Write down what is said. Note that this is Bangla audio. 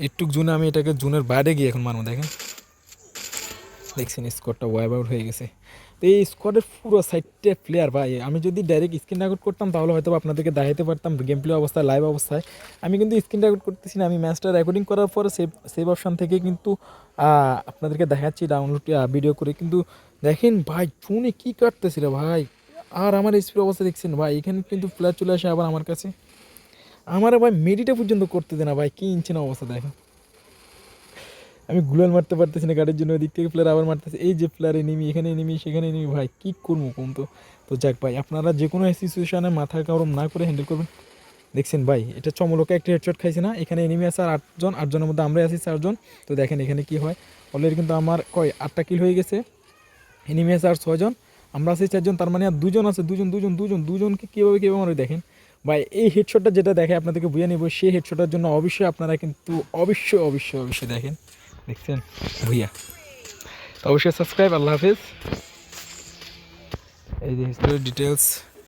একটুক জুনে আমি এটাকে জুনের বাইরে গিয়ে এখন মারবো। দেখেন দেখছেন স্কোরটা ওয়াইপ আউট হয়ে গেছে। তো এই স্কোয়াডের পুরো সাইডটা প্লেয়ার ভাই, আমি যদি ডাইরেক্ট স্ক্রিন রেকর্ড করতাম তাহলে হয়তো আপনাদেরকে দেখাতে পারতাম গেম প্লে অবস্থায়, লাইভ অবস্থায়। আমি কিন্তু স্ক্রিন রেকর্ড করতেছি না, আমি ম্যাচটা রেকর্ডিং করার পরে সেভ সেভ অপশান থেকে কিন্তু আপনাদেরকে দেখাচ্ছি ডাউনলোড ভিডিও করে। কিন্তু দেখেন ভাই চুনে কী কাটতেছিল ভাই, আর আমার স্পিড অবস্থা দেখছেন ভাই, এখানে কিন্তু প্লেয়ার চলে আসে আবার আমার কাছে, আমার ভাই মেডিটা পর্যন্ত করতে দেয় না ভাই, কী ইঞ্চি না অবস্থা দেখেন। আমি গুলাল মারতে পারতেছি না গাড়ির জন্য, ওই দিক থেকে প্লেয়ার আবার মারতেছে, এই যে প্লেয়ার এনিমি এখানে এনিমি সেখানে এনিমি, ভাই কী করবো কোন। তো তো যাক ভাই, আপনারা যে কোনো সিচুয়েশানে মাথা গরম না করে হ্যান্ডেল করবেন। দেখছেন ভাই এটা চমলোকে একটা হেডশট খাইছে না, এখানে এনিমি আছে আর আটজনের মধ্যে আমরা আছি চারজন। তো দেখেন এখানে কি হয়, অলরেডি কিন্তু আমার 8টা কিল হয়ে গেছে, এনিমি আছে আর 6জন, আমরা আছি 4জন, তার মানে আর 2জন আছে, দুজনকে কীভাবে আমার দেখেন ভাই। এই হেডশটটা যেটা দেখে আপনাদেরকে বুঝে নেব, সেই হেডশটের জন্য অবশ্যই আপনারা কিন্তু অবশ্যই দেখেন। দেখছেন ভুইয়া, তো অবশ্যই সাবস্ক্রাইব। আল্লাহ হাফেজ। এই যে হিস্টোরি ডিটেলস।